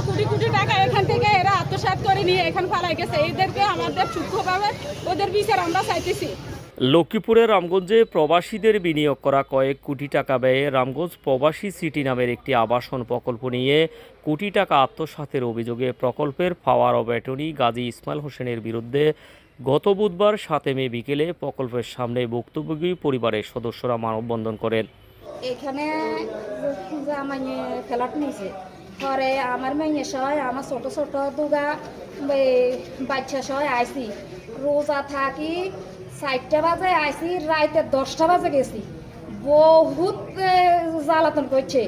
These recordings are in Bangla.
কোটি কোটি টাকা এখান থেকে এরা আত্মসাৎ করে নিয়ে এখান ফালাই গেছে। এদেরকে আমাদের সূক্ষ্মভাবে ওদের বিচার আমরা চাইতেছি। লক্ষ্মীপুরের রামগঞ্জে প্রবাসীদের বিনিয়োগ করা কয়েক কোটি টাকা ব্যয়ে রামগঞ্জ প্রবাসী সিটি নামের একটি আবাসন প্রকল্প নিয়ে কোটি টাকা আত্মসাতের অভিযোগে প্রকল্পের power of attorney Gazi Ismail হোসেনের বিরুদ্ধে গত বুধবার 7 মে বিকেলে প্রকল্পের সামনে ভুক্তভোগী পরিবারের সদস্যরা মানববন্ধন করেন। এখানে মানে ফ্ল্যাট নিয়েছে পরে আমার মেয়ে সহ আমার ছোট ছোট দুগা বাচ্চা সহ আইসি রোজা থাকি 4টা বাজে আইসি রাতে 10টা বাজে গেছি। বহুত জ্বালাতন করছে।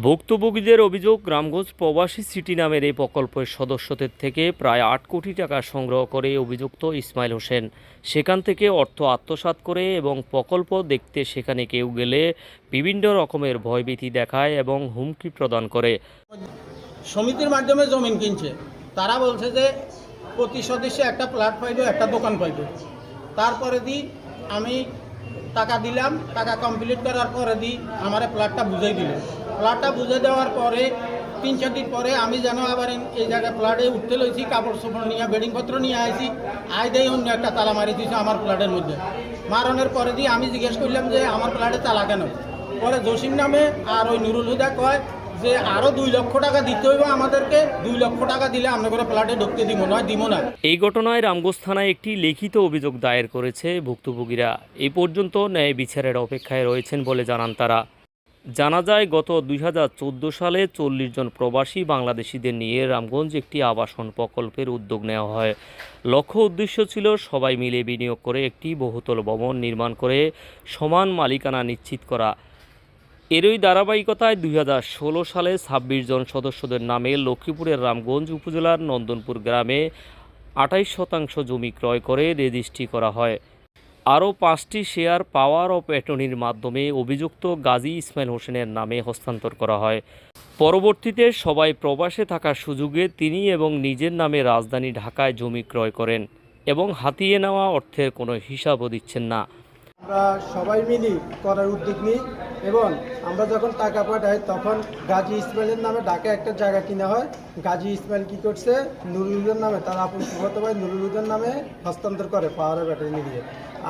ভুক্তভোগীদের অভিযোগ, রামগঞ্জ প্রবাসী সিটি নামের এই প্রকল্পের সদস্যদের থেকে প্রায় 8 কোটি টাকা সংগ্রহ করে অভিযুক্ত ইসমাইল হোসেন সেখান থেকে অর্থ আত্মসাৎ করে এবং প্রকল্প দেখতে সেখানে কেউ গেলে বিভিন্ন রকমের ভয়ভীতি দেখায় এবং হুমকি প্রদান করে। সমিতির মাধ্যমে জমিন কিনছে, তারা বলছে যে প্রতি সদস্য একটা প্লট পাইবে, একটা দোকান পাইবে। তারপরে আমি টাকা দিলাম, টাকা কমপ্লিট করার পরে আমার প্লটটা বুঝাই দিল। প্লটটা বুঝে দেওয়ার পরে 3-4 দিন পরে আমি যেন আবার এই জায়গায় প্লটে উঠতে লইছি, কাপড় চোপড় নিয়ে বেডিংপত্র নিয়ে আসি, দেয় অন্য একটা তালা মারি দিয়েছে আমার প্লটের মধ্যে। মারণের পরে আমি জিজ্ঞেস করলাম যে আমার প্লটে তালা কেন? পরে জসিম নামে আর ওই নুরুল হুদা কয় যে আরো 2 লক্ষ টাকা দিতে হইব আমাদেরকে, 2 লক্ষ টাকা দিলে আমরা করে প্লটে ঢুকতে দিব না। এই ঘটনায় রামগঞ্জ থানায় একটি লিখিত অভিযোগ দায়ের করেছে ভুক্তভোগীরা। এই পর্যন্ত ন্যায় বিচারের অপেক্ষায় রয়েছেন বলে জানান তারা। জানা যায়, গত 2014 সালে 40 জন প্রবাসী বাংলাদেশিদের নিয়ে রামগঞ্জ একটি আবাসন প্রকল্পের উদ্যোগ নেওয়া হয়। লক্ষ্য উদ্দেশ্য ছিল সবাই মিলে বিনিয়োগ করে একটি বহুতল ভবন নির্মাণ করে সমান মালিকানা নিশ্চিত করা। এরই ধারাবাহিকতায় 2016 সালে 26 জন সদস্যদের নামে লক্ষ্মীপুরের রামগঞ্জ উপজেলার নন্দনপুর গ্রামে 28% জমি ক্রয় করে রেজিস্ট্রি করা হয়। আরও 5টি শেয়ার পাওয়ার অব অ্যাটর্নির মাধ্যমে অভিযুক্ত গাজী ইসমাইল হোসেনের নামে হস্তান্তর করা হয়। পরবর্তীতে সবাই প্রবাসে থাকার সুযোগে তিনি এবং নিজের নামে রাজধানী ঢাকায় জমি ক্রয় করেন এবং হাতিয়ে নেওয়া অর্থের কোনো হিসাবও দিচ্ছেন না। আমরা সবাই মিলি করার উদ্যোগ নিই এবং আমরা যখন টাকা পাঠাই তখন গাজী ইসমাইলের নামে ঢাকা একটা জায়গা কিনা হয়। গাজী ইসমাইল কী করছে, নুরুল নামে তার আপন ফুফাতো ভাই নুরুল নামে হস্তান্তর করে পাওয়ার অব অ্যাটর্নি দিয়ে।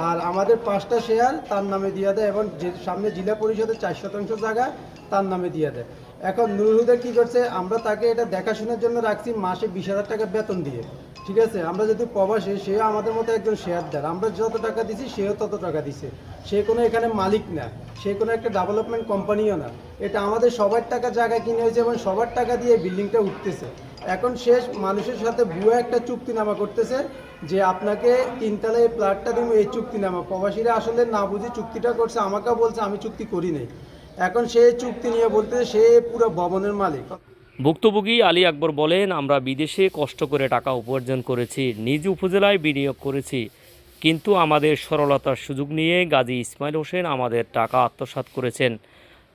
আর আমাদের 5টা শেয়ার তার নামে দিয়ে দেয় এবং যে সামনে জেলা পরিষদের 4% জায়গা তার নামে দিয়ে দেয়। এখন নুরুল হুদা কী করছে, আমরা তাকে এটা দেখাশোনার জন্য রাখছি মাসে 20,000 টাকা বেতন দিয়ে। ঠিক আছে, আমরা যদি প্রবাসী, সেও আমাদের মতো একজন শেয়ারদার, আমরা যত টাকা দিছি সেও তত টাকা দিছে। সে কোনো এখানে মালিক না, সে কোনো একটা ডেভেলপমেন্ট কোম্পানিও না। এটা আমাদের সবার টাকা জায়গা কিনে হয়েছে এবং সবার টাকা দিয়ে বিল্ডিংটা উঠতেছে। এখন শেষ মানুষের সাথে ভুয়া একটা চুক্তিনামা করতেছে যে আপনাকে 3 তলায় এই প্লটটা দিব, এই চুক্তিনামা। প্রবাসীরা আসলে না বুঝে চুক্তিটা করছে, আমাকেও বলছে আমি চুক্তি করি নাই। এখন সে চুক্তি নিয়ে বলতেছে সে পুরো ভবনের মালিক। ভুক্তভোগী আলী আকবর বলেন, আমরা বিদেশে কষ্ট করে টাকা উপার্জন করেছি, নিজ উপজেলায় বিনিয়োগ করেছি, কিন্তু আমাদের সরলতার সুযোগ নিয়ে গাজী ইসমাইল হোসেন আমাদের টাকা আত্মসাৎ করেছেন।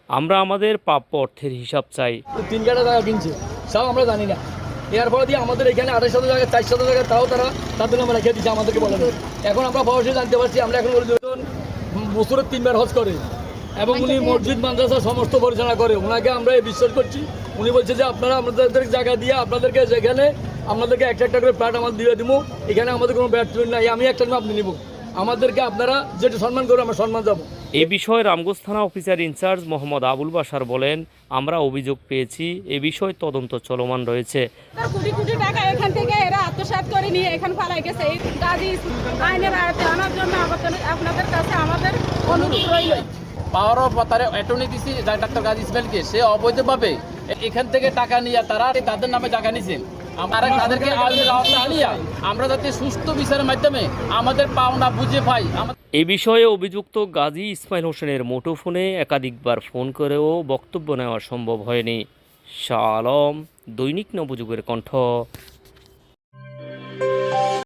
আমরা আমাদের প্রাপ্য অর্থের হিসাব চাই। 3 কাটা টাকা কিনছে, সব আমরা জানি না। এর পরে দিয়ে আমাদের এখানে 2800 টাকা 400 টাকা তাও তারা তাদের নামে রেখে দিচ্ছে, আমাদেরকে বলেন। এখন আমরা প্রবাসী জানতে পারছি, আমরা এখন বছরে 3 বার হজ করে এবং উনি মসজিদ মাদ্রাসা সমস্ত পরিচালনা করে। ওনাকে আমরা বিশ্বাস করছি। উনি বলছে যে আপনারা আমাদের জায়গা দিয়ে আপনাদেরকে যেখানে আপনাদেরকে একটা করে প্লট আমাদের দিয়ে দিব, এখানে আমাদের কোনো ব্যাটমেন্ট নাই, আমি একটা আপনি নিব, আমাদেরকে আপনারা যেটা সম্মান করে আমরা সম্মান যাবো। এ বিষয়ে রামগঞ্জ থানা অফিসার ইনচার্জ মোহাম্মদ আবুল বাশার বলেন, আমরা অভিযোগ পেয়েছি, এ বিষয়ে তদন্ত চলমান রয়েছে। কোটি কোটি টাকা এখান থেকে এরা আত্মসাৎ করে নিয়ে এখান ফালাই গেছে। এই গাজী আইনের আয়ত্তে আনার জন্য আপনাদের কাছে আমাদের অনুরোধ রইল। পাওয়ার অফ অ্যাটর্নি দিছি ডাক্তার গাজী ইসমাইলকে, সে অবৈধভাবে এখান থেকে টাকা নিয়ে তাদের নামে জায়গা নিছেন। তাদেরকে আনিয়া আমরা যাতে সুস্থ বিচারের মাধ্যমে আমাদের পাওনা বুঝে পাই। এ বিষয়ে অভিযুক্ত গাজী ইসমাইল হোসেনের মুঠোফোনে একাধিকবার ফোন করেও বক্তব্য নেওয়া সম্ভব হয়নি। শাহ আলম, দৈনিক নবযুগের কণ্ঠ।